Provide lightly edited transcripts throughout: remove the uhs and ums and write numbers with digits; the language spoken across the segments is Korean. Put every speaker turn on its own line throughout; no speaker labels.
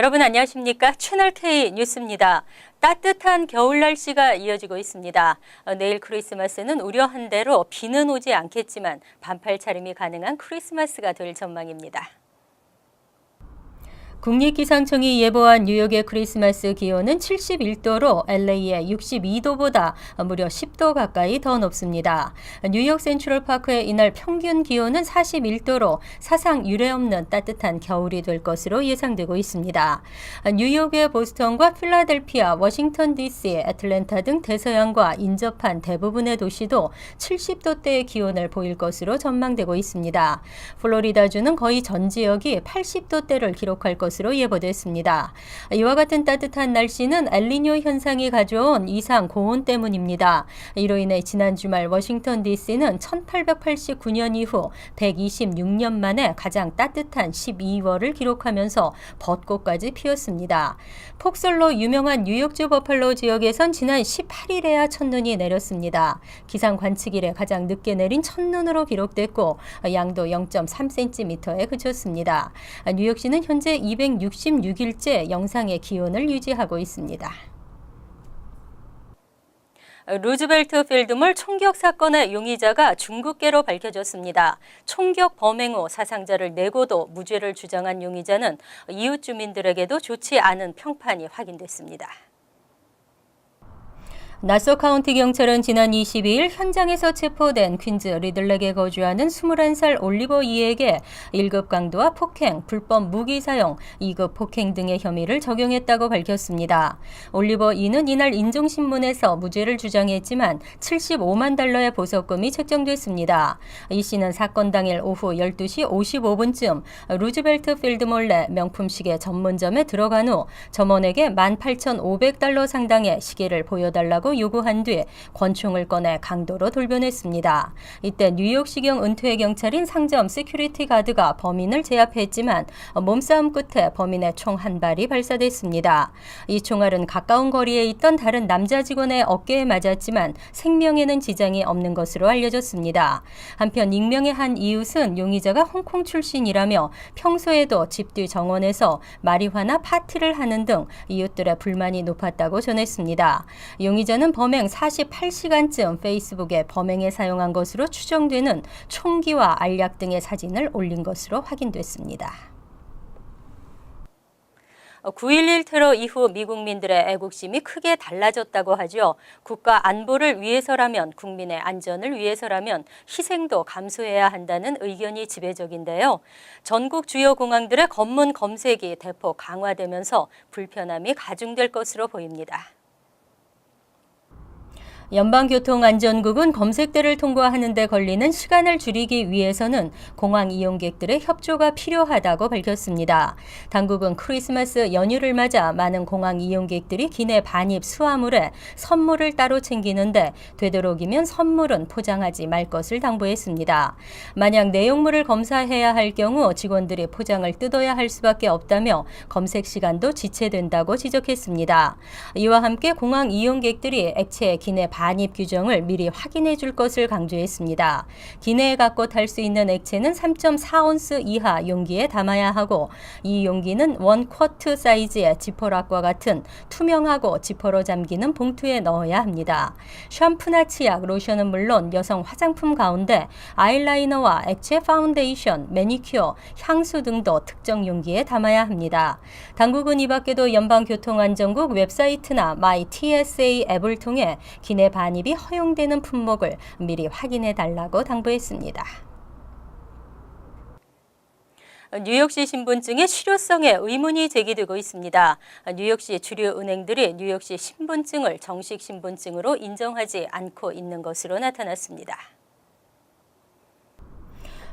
여러분 안녕하십니까? 채널K 뉴스입니다. 따뜻한 겨울 날씨가 이어지고 있습니다. 내일 크리스마스는 우려한 대로 비는 오지 않겠지만 반팔 차림이 가능한 크리스마스가 될 전망입니다. 국립기상청이 예보한 뉴욕의 크리스마스 기온은 71도로 LA의 62도보다 무려 10도 가까이 더 높습니다. 뉴욕 센트럴파크의 이날 평균 기온은 41도로 사상 유례없는 따뜻한 겨울이 될 것으로 예상되고 있습니다. 뉴욕의 보스턴과 필라델피아, 워싱턴 DC, 애틀랜타 등 대서양과 인접한 대부분의 도시도 70도대의 기온을 보일 것으로 전망되고 있습니다. 플로리다주는 거의 전 지역이 80도대를 기록할 것으로 예보됐습니다. 이와 같은 따뜻한 날씨는 엘니뇨 현상이 가져온 이상 고온 때문입니다. 이로 인해 지난 주말 워싱턴 DC는 1889년 이후 126년 만에 가장 따뜻한 12월을 기록하면서 벚꽃까지 피었습니다. 폭설로 유명한 뉴욕주 버팔로 지역에선 지난 18일에야 첫눈이 내렸습니다. 기상 관측 이래 가장 늦게 내린 첫눈으로 기록됐고 양도 0.3cm에 그쳤습니다. 뉴욕시는 현재 266일째 영상의 기온을 유지하고 있습니다. 루즈벨트 필드몰 총격 사건의 용의자가 중국계로 밝혀졌습니다. 총격 범행 후 사상자를 내고도 무죄를 주장한 용의자는 이웃 주민들에게도 좋지 않은 평판이 확인됐습니다. 나소 카운티 경찰은 지난 22일 현장에서 체포된 퀸즈 리들렉에 거주하는 21살 올리버 이에게 1급 강도와 폭행, 불법 무기 사용, 2급 폭행 등의 혐의를 적용했다고 밝혔습니다. 올리버 이는 이날 인종신문에서 무죄를 주장했지만 75만 달러의 보석금이 책정됐습니다. 이 씨는 사건 당일 오후 12시 55분쯤 루즈벨트 필드몰 내 명품 시계 전문점에 들어간 후 점원에게 18,500달러 상당의 시계를 보여달라고 요구한 뒤 권총을 꺼내 강도로 돌변했습니다. 이때 뉴욕시경 은퇴 경찰인 상점 시큐리티 가드가 범인을 제압했지만 몸싸움 끝에 범인의 총 한 발이 발사됐습니다. 이 총알은 가까운 거리에 있던 다른 남자 직원의 어깨에 맞았지만 생명에는 지장이 없는 것으로 알려졌습니다. 한편 익명의 한 이웃은 용의자가 홍콩 출신이라며 평소에도 집 뒤 정원에서 마리화나 파티를 하는 등 이웃들의 불만이 높았다고 전했습니다. 용의자는 범행 48시간쯤 페이스북에 범행에 사용한 것으로 추정되는 총기와 알약 등의 사진을 올린 것으로 확인됐습니다. 9.11 테러 이후 미국민들의 애국심이 크게 달라졌다고 하죠. 국가 안보를 위해서라면, 국민의 안전을 위해서라면 희생도 감수해야 한다는 의견이 지배적인데요. 전국 주요 공항들의 검문 검색이 대폭 강화되면서 불편함이 가중될 것으로 보입니다. 연방교통안전국은 검색대를 통과하는 데 걸리는 시간을 줄이기 위해서는 공항 이용객들의 협조가 필요하다고 밝혔습니다. 당국은 크리스마스 연휴를 맞아 많은 공항 이용객들이 기내 반입 수화물에 선물을 따로 챙기는데 되도록이면 선물은 포장하지 말 것을 당부했습니다. 만약 내용물을 검사해야 할 경우 직원들이 포장을 뜯어야 할 수밖에 없다며 검색 시간도 지체된다고 지적했습니다. 이와 함께 공항 이용객들이 액체 기내 반입 규정을 미리 확인해 줄 것을 강조했습니다. 기내에 갖고 탈 수 있는 액체는 3.4온스 이하 용기에 담아야 하고 이 용기는 1쿼트 사이즈의 지퍼락과 같은 투명하고 지퍼로 잠기는 봉투에 넣어야 합니다. 샴푸나 치약, 로션은 물론 여성 화장품 가운데 아이라이너와 액체 파운데이션, 매니큐어, 향수 등도 특정 용기에 담아야 합니다. 당국은 이 밖에도 연방교통안전국 웹사이트나 MyTSA 앱을 통해 기내 반입이 허용되는 품목을 미리 확인해 달라고 당부했습니다. 뉴욕시 신분증의 실효성에 의문이 제기되고 있습니다. 뉴욕시 주류 은행들이 뉴욕시 신분증을 정식 신분증으로 인정하지 않고 있는 것으로 나타났습니다.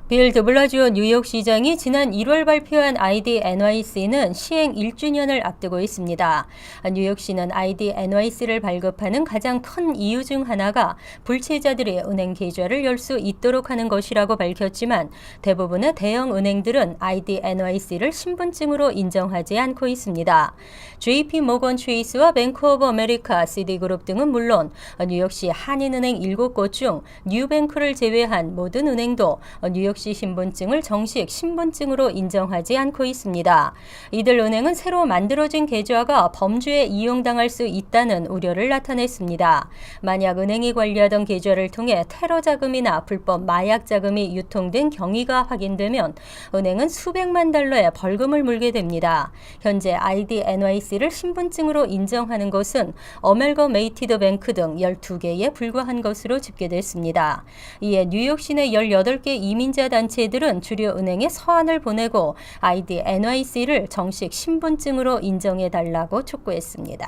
빌 드블라지오 뉴욕시장이 지난 1월 발표한 ID NYC는 시행 1주년을 앞두고 있습니다. 뉴욕시는 ID NYC를 발급하는 가장 큰 이유 중 하나가 불체자들이 은행 계좌를 열 수 있도록 하는 것이라고 밝혔지만 대부분의 대형 은행들은 ID NYC를 신분증으로 인정하지 않고 있습니다. JP 모건 체이스와 뱅크 오브 아메리카, 시티그룹 등은 물론 뉴욕시 한인은행 7곳 중 뉴뱅크를 제외한 모든 은행도 뉴욕 뉴욕시 신분증을 정식 신분증으로 인정하지 않고 있습니다. 이들 은행은 새로 만들어진 계좌가 범죄에 이용당할 수 있다는 우려를 나타냈습니다. 만약 은행이 관리하던 계좌를 통해 테러 자금이나 불법 마약 자금이 유통된 경위가 확인되면 은행은 수백만 달러의 벌금을 물게 됩니다. 현재 ID NYC를 신분증으로 인정하는 것은 어멜거메이티드 뱅크 등 12개에 불과한 것으로 집계됐습니다. 이에 뉴욕 시내 18개 이민자 단체들은 주류 은행에 서한을 보내고 ID NYC를 정식 신분증으로 인정해달라고 촉구했습니다.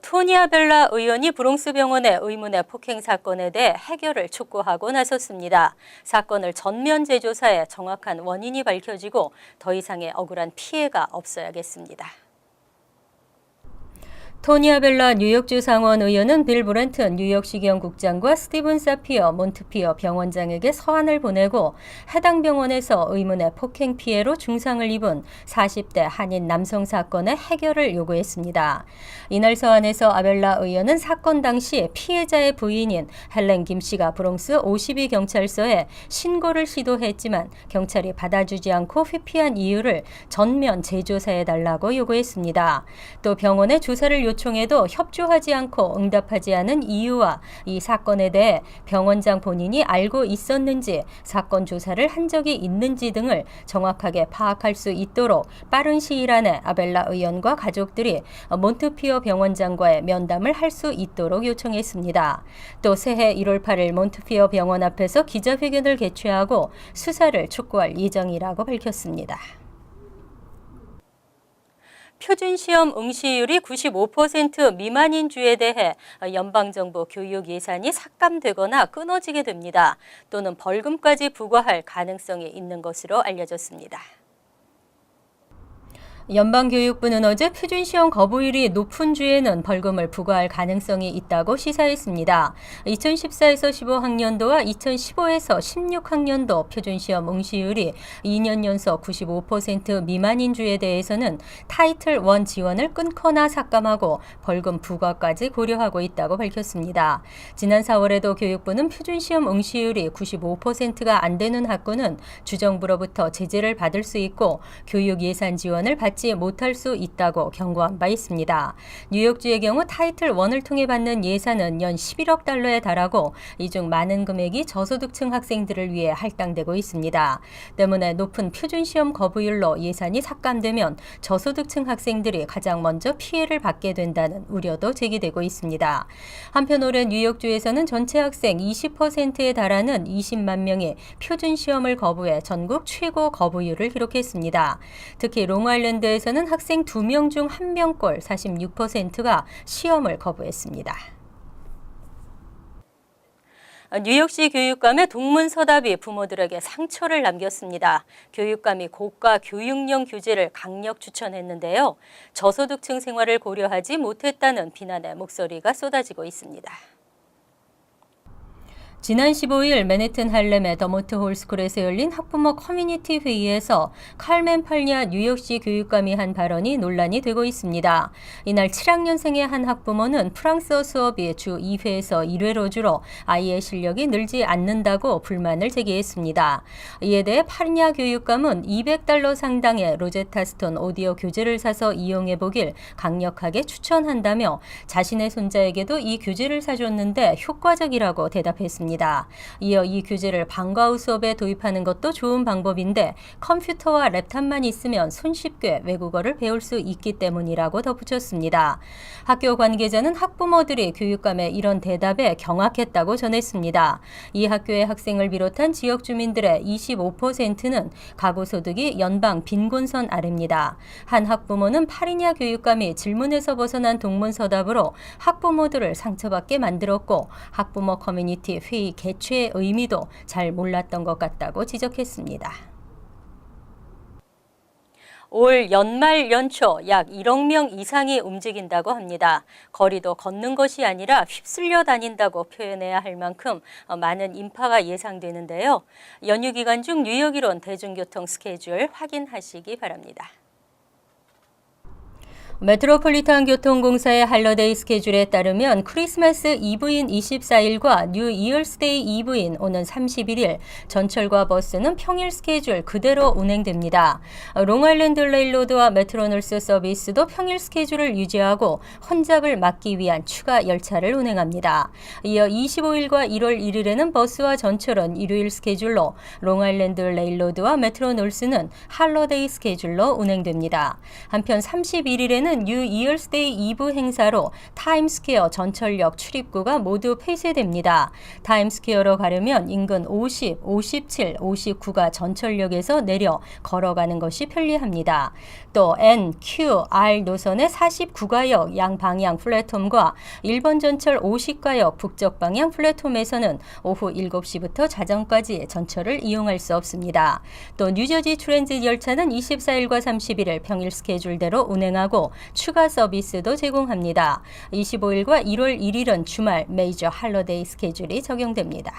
토니 아벨라 의원이 브롱스 병원의 의문의 폭행 사건에 대해 해결을 촉구하고 나섰습니다. 사건을 전면 재조사해 정확한 원인이 밝혀지고 더 이상의 억울한 피해가 없어야겠습니다. 토니 아벨라 뉴욕주 상원 의원은 빌 브렌튼 뉴욕시경 국장과 스티븐 사피어 몬트피어 병원장에게 서한을 보내고 해당 병원에서 의문의 폭행 피해로 중상을 입은 40대 한인 남성 사건의 해결을 요구했습니다. 이날 서한에서 아벨라 의원은 사건 당시 피해자의 부인인 헬렌 김 씨가 브롱스 52경찰서에 신고를 시도했지만 경찰이 받아주지 않고 회피한 이유를 전면 재조사해달라고 요구했습니다. 또 병원의 조사를 요청해도 협조하지 않고 응답하지 않은 이유와 이 사건에 대해 병원장 본인이 알고 있었는지 사건 조사를 한 적이 있는지 등을 정확하게 파악할 수 있도록 빠른 시일 안에 아벨라 의원과 가족들이 몬트피어 병원장과의 면담을 할 수 있도록 요청했습니다. 또 새해 1월 8일 몬트피어 병원 앞에서 기자회견을 개최하고 수사를 촉구할 예정이라고 밝혔습니다. 표준시험 응시율이 95% 미만인 주에 대해 연방정부 교육 예산이 삭감되거나 끊어지게 됩니다. 또는 벌금까지 부과할 가능성이 있는 것으로 알려졌습니다. 연방교육부는 어제 표준시험 거부율이 높은 주에는 벌금을 부과할 가능성이 있다고 시사했습니다. 2014에서 15학년도와 2015에서 16학년도 표준시험 응시율이 2년 연속 95% 미만인 주에 대해서는 타이틀 1 지원을 끊거나 삭감하고 벌금 부과까지 고려하고 있다고 밝혔습니다. 지난 4월에도 교육부는 표준시험 응시율이 95%가 안 되는 학교는 주정부로부터 제재를 받을 수 있고 교육 예산 지원을 받지 못할 수 있다고 경고한 바 있습니다. 뉴욕주의 경우 타이틀 1을 통해 받는 예산은 연 11억 달러에 달하고 이 중 많은 금액이 저소득층 학생들을 위해 할당되고 있습니다. 때문에 높은 표준시험 거부율로 예산이 삭감되면 저소득층 학생들이 가장 먼저 피해를 받게 된다는 우려도 제기되고 있습니다. 한편 올해 뉴욕주에서는 전체 학생 20%에 달하는 20만 명이 표준시험을 거부해 전국 최고 거부율을 기록했습니다. 특히 롱아일랜드에서는 학생 2명 중 1명꼴 46%가 시험을 거부했습니다. 뉴욕시 교육감의 동문서답이 부모들에게 상처를 남겼습니다. 교육감이 고가 교육령 규제를 강력 추천했는데요. 저소득층 생활을 고려하지 못했다는 비난의 목소리가 쏟아지고 있습니다. 지난 15일 맨해튼 할렘의 더모트 홀스쿨에서 열린 학부모 커뮤니티 회의에서 칼멘 팔냐 뉴욕시 교육감이 한 발언이 논란이 되고 있습니다. 이날 7학년생의 한 학부모는 프랑스어 수업이 주 2회에서 1회로 줄어 아이의 실력이 늘지 않는다고 불만을 제기했습니다. 이에 대해 팔냐 교육감은 $200 상당의 로제타 스톤 오디오 교재를 사서 이용해보길 강력하게 추천한다며 자신의 손자에게도 이 교재를 사줬는데 효과적이라고 대답했습니다. 이어 이 규제를 방과 후 수업에 도입하는 것도 좋은 방법인데 컴퓨터와 랩탑만 있으면 손쉽게 외국어를 배울 수 있기 때문이라고 덧붙였습니다. 학교 관계자는 학부모들이 교육감의 이런 대답에 경악했다고 전했습니다. 이 학교의 학생을 비롯한 지역 주민들의 25%는 가구 소득이 연방 빈곤선 아래입니다. 한 학부모는 팔이냐 교육감이 질문에서 벗어난 동문서답으로 학부모들을 상처받게 만들었고 학부모 커뮤니티 회의 개최의 의미도 잘 몰랐던 것 같다고 지적했습니다. 올 연말 연초 약 1억 명 이상이 움직인다고 합니다. 거리도 걷는 것이 아니라 휩쓸려 다닌다고 표현해야 할 만큼 많은 인파가 예상되는데요. 연휴 기간 중 뉴욕 이론 대중교통 스케줄 확인하시기 바랍니다. 메트로폴리탄 교통공사의 할러데이 스케줄에 따르면 크리스마스 이브인 24일과 뉴 이얼스데이 이브인 오는 31일 전철과 버스는 평일 스케줄 그대로 운행됩니다. 롱아일랜드 레일로드와 메트로놀스 서비스도 평일 스케줄을 유지하고 혼잡을 막기 위한 추가 열차를 운행합니다. 이어 25일과 1월 1일에는 버스와 전철은 일요일 스케줄로 롱아일랜드 레일로드와 메트로놀스는 할러데이 스케줄로 운행됩니다. 한편 31일에는 뉴 이얼스데이 이브 행사로 타임스퀘어 전철역 출입구가 모두 폐쇄됩니다. 타임스퀘어로 가려면 인근 50, 57, 59가 전철역에서 내려 걸어가는 것이 편리합니다. 또 N, Q, R 노선의 49가역 양방향 플랫폼과 1번 전철 50가역 북쪽 방향 플랫폼에서는 오후 7시부터 자정까지 전철을 이용할 수 없습니다. 또 뉴저지 트랜짓 열차는 24일과 31일 평일 스케줄대로 운행하고 추가 서비스도 제공합니다. 25일과 1월 1일은 주말 메이저 할러데이 스케줄이 적용됩니다.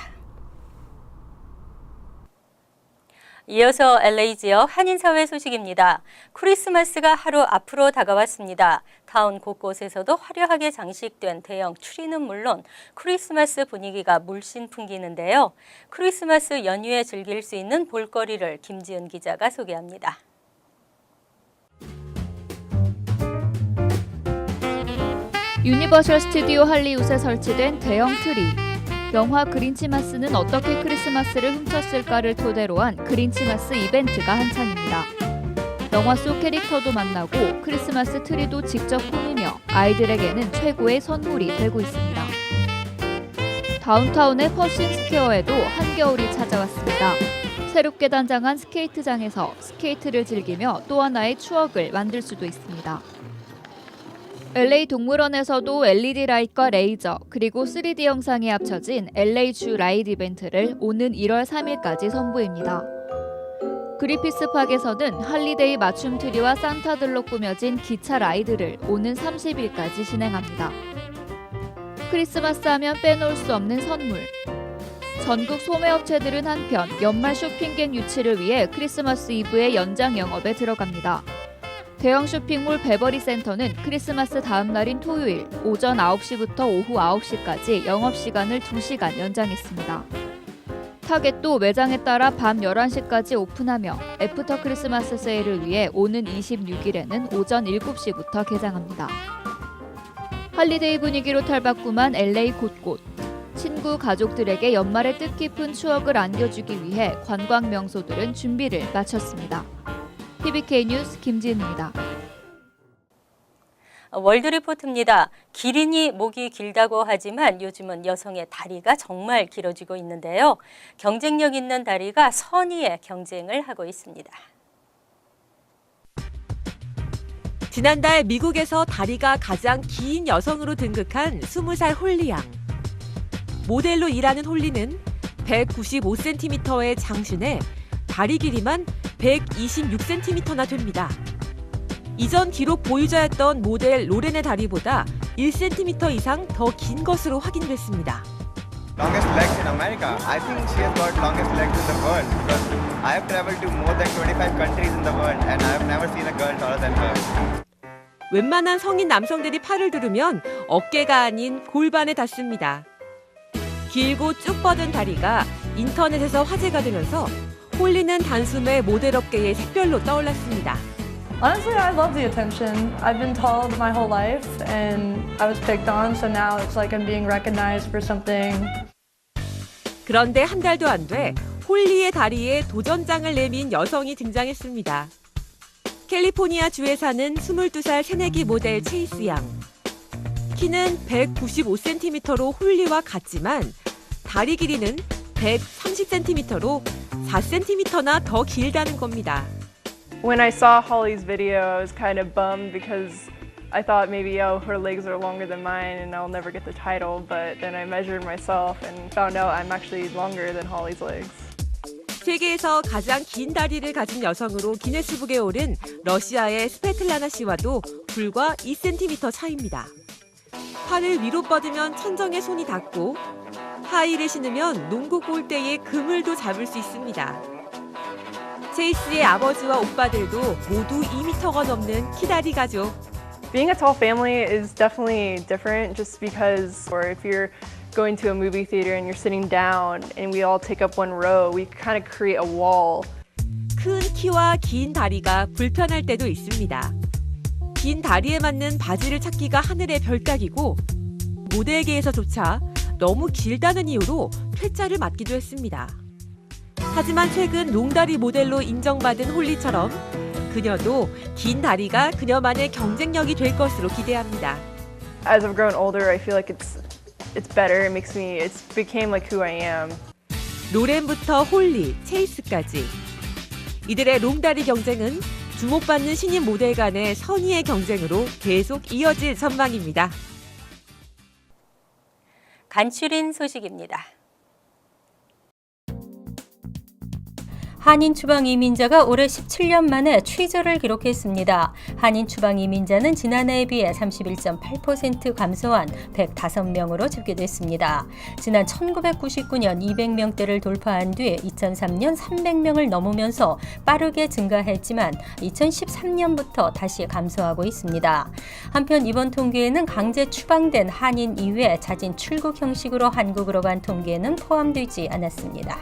이어서 LA 지역 한인사회 소식입니다. 크리스마스가 하루 앞으로 다가왔습니다. 타운 곳곳에서도 화려하게 장식된 대형 트리는 물론 크리스마스 분위기가 물씬 풍기는데요. 크리스마스 연휴에 즐길 수 있는 볼거리를 김지은 기자가 소개합니다.
유니버셜 스튜디오 할리우드에 설치된 대형 트리. 영화 그린치마스는 어떻게 크리스마스를 훔쳤을까를 토대로 한 그린치마스 이벤트가 한창입니다. 영화 속 캐릭터도 만나고 크리스마스 트리도 직접 꾸미며 아이들에게는 최고의 선물이 되고 있습니다. 다운타운의 퍼신 스퀘어에도 한겨울이 찾아왔습니다. 새롭게 단장한 스케이트장에서 스케이트를 즐기며 또 하나의 추억을 만들 수도 있습니다. LA 동물원에서도 LED 라이트과 레이저 그리고 3D 영상이 합쳐진 LA 주 라이드 이벤트를 오는 1월 3일까지 선보입니다. 그리피스 팍에서는 할리데이 맞춤 트리와 산타들로 꾸며진 기차 라이드를 오는 30일까지 진행합니다. 크리스마스 하면 빼놓을 수 없는 선물. 전국 소매업체들은 한편 연말 쇼핑객 유치를 위해 크리스마스 이브의 연장 영업에 들어갑니다. 대형 쇼핑몰 베버리 센터는 크리스마스 다음 날인 토요일 오전 9시부터 오후 9시까지 영업시간을 2시간 연장했습니다. 타겟도 매장에 따라 밤 11시까지 오픈하며 애프터 크리스마스 세일을 위해 오는 26일에는 오전 7시부터 개장합니다. 할리데이 분위기로 탈바꿈한 LA 곳곳. 친구, 가족들에게 연말의 뜻깊은 추억을 안겨주기 위해 관광 명소들은 준비를 마쳤습니다. TVK 뉴스 김지은입니다.
월드리포트입니다. 기린이 목이 길다고 하지만 요즘은 여성의 다리가 정말 길어지고 있는데요. 경쟁력 있는 다리가 선의의 경쟁을 하고 있습니다.
지난달 미국에서 다리가 가장 긴 여성으로 등극한 20살 홀리 양. 모델로 일하는 홀리는 195cm의 장신에 다리 길이만 126cm나 됩니다. 이전 기록 보유자였던 모델 로렌의 다리보다 1cm 이상 더 긴 것으로 확인됐습니다.
Longest legs in America. I think she has got longest legs in the world because I have traveled to more than 25 countries in the world and I have never seen a girl taller than her.
웬만한 성인 남성들이 팔을 두르면 어깨가 아닌 골반에 닿습니다. 길고 쭉 뻗은 다리가 인터넷에서 화제가 되면서 홀리는 단숨에 모델 업계의 샛별로 떠올랐습니다.
Honestly, I love the attention. I've been tall my whole life and I was picked on, so now it's like I'm being recognized for something.
그런데 한 달도 안 돼 홀리의 다리에 도전장을 내민 여성이 등장했습니다. 캘리포니아 주에 사는 22살 새내기 모델 체이스 양. 키는 195cm로 홀리와 같지만 다리 길이는 130cm로 4cm나 더 길다는 겁니다.
When I saw Holly's video, I was kind of bummed because I thought maybe, her legs are longer than mine and I'll never get the title, but then I measured myself and found out I'm actually longer than Holly's legs.
세계에서 가장 긴 다리를 가진 여성으로 기네스북에 오른 러시아의 스페틀라나 씨와도 불과 2cm 차이입니다. 팔을 위로 뻗으면 천정에 손이 닿고 하이를 신으면 농구 골대의 그물도 잡을 수 있습니다. 체이스의 아버지와 오빠들도 모두 2m가 넘는 키다리 가족.
Being a tall family is definitely different just because, or if you're going to a movie theater and you're sitting down and we all take up one row, we kind of create a wall.
큰 키와 긴 다리가 불편할 때도 있습니다. 긴 다리에 맞는 바지를 찾기가 하늘의 별따기고 모델계에서조차 너무 길다는 이유로 퇴짜를 맞기도 했습니다. 하지만 최근 롱다리 모델로 인정받은 홀리처럼 그녀도 긴 다리가 그녀만의 경쟁력이 될 것으로 기대합니다.
As I've grown older, I feel like it's better. It's became like who I am.
로렌부터 홀리, 체이스까지 이들의 롱다리 경쟁은 주목받는 신인 모델 간의 선의의 경쟁으로 계속 이어질 전망입니다.
간추린 소식입니다. 한인 추방 이민자가 올해 17년 만에 최저를 기록했습니다. 한인 추방 이민자는 지난해에 비해 31.8% 감소한 105명으로 집계됐습니다. 지난 1999년 200명대를 돌파한 뒤 2003년 300명을 넘으면서 빠르게 증가했지만 2013년부터 다시 감소하고 있습니다. 한편 이번 통계에는 강제 추방된 한인 이외 자진 출국 형식으로 한국으로 간 통계는 포함되지 않았습니다.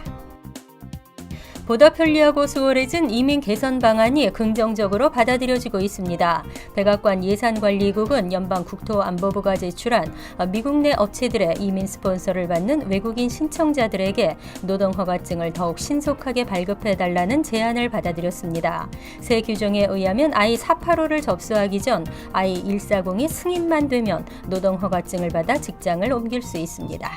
보다 편리하고 수월해진 이민 개선 방안이 긍정적으로 받아들여지고 있습니다. 백악관 예산관리국은 연방국토안보부가 제출한 미국 내 업체들의 이민 스폰서를 받는 외국인 신청자들에게 노동허가증을 더욱 신속하게 발급해달라는 제안을 받아들였습니다. 새 규정에 의하면 I-485를 접수하기 전 I-140이 승인만 되면 노동허가증을 받아 직장을 옮길 수 있습니다.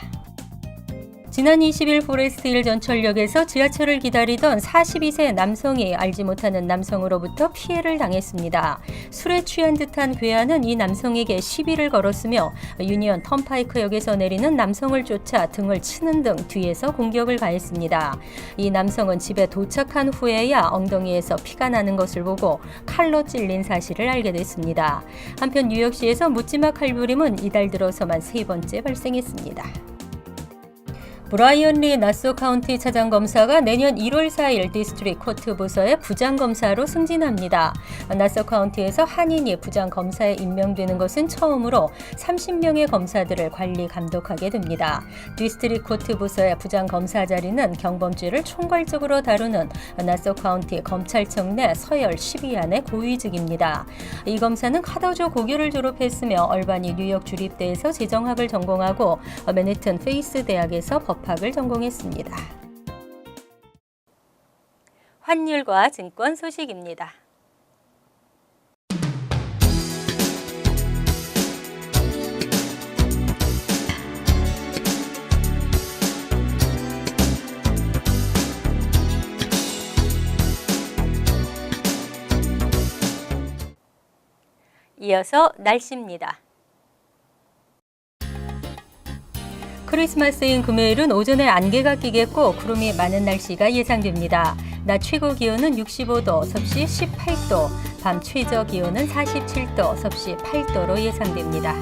지난 20일 포레스트힐 전철역에서 지하철을 기다리던 42세 남성이 알지 못하는 남성으로부터 피해를 당했습니다. 술에 취한 듯한 괴한은 이 남성에게 시비를 걸었으며 유니언 턴파이크역에서 내리는 남성을 쫓아 등을 치는 등 뒤에서 공격을 가했습니다. 이 남성은 집에 도착한 후에야 엉덩이에서 피가 나는 것을 보고 칼로 찔린 사실을 알게 됐습니다. 한편 뉴욕시에서 묻지마 칼부림은 이달 들어서만 3번째 발생했습니다. 브라이언 리 나소 카운티 차장검사가 내년 1월 4일 디스트릭 코트 부서의 부장검사로 승진합니다. 나소 카운티에서 한인이 부장검사에 임명되는 것은 처음으로 30명의 검사들을 관리 감독하게 됩니다. 디스트릭 코트 부서의 부장검사 자리는 경범죄를 총괄적으로 다루는 나소 카운티 검찰청 내 서열 10위 안의 고위직입니다. 이 검사는 카더조 고교를 졸업했으며 얼바니 뉴욕 주립대에서 재정학을 전공하고 맨해튼 페이스 대학에서 법학을 전공했습니다. 환율과 증권 소식입니다. 이어서 날씨입니다. 크리스마스인 금요일은 오전에 안개가 끼겠고 구름이 많은 날씨가 예상됩니다. 낮 최고 기온은 65도, 섭씨 18도, 밤 최저 기온은 47도, 섭씨 8도로 예상됩니다.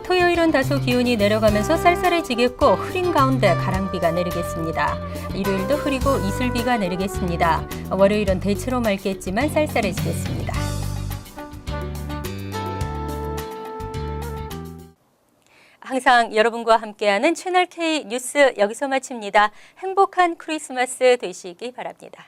토요일은 다소 기온이 내려가면서 쌀쌀해지겠고 흐린 가운데 가랑비가 내리겠습니다. 일요일도 흐리고 이슬비가 내리겠습니다. 월요일은 대체로 맑겠지만 쌀쌀해지겠습니다. 항상 여러분과 함께하는 채널K 뉴스 여기서 마칩니다. 행복한 크리스마스 되시기 바랍니다.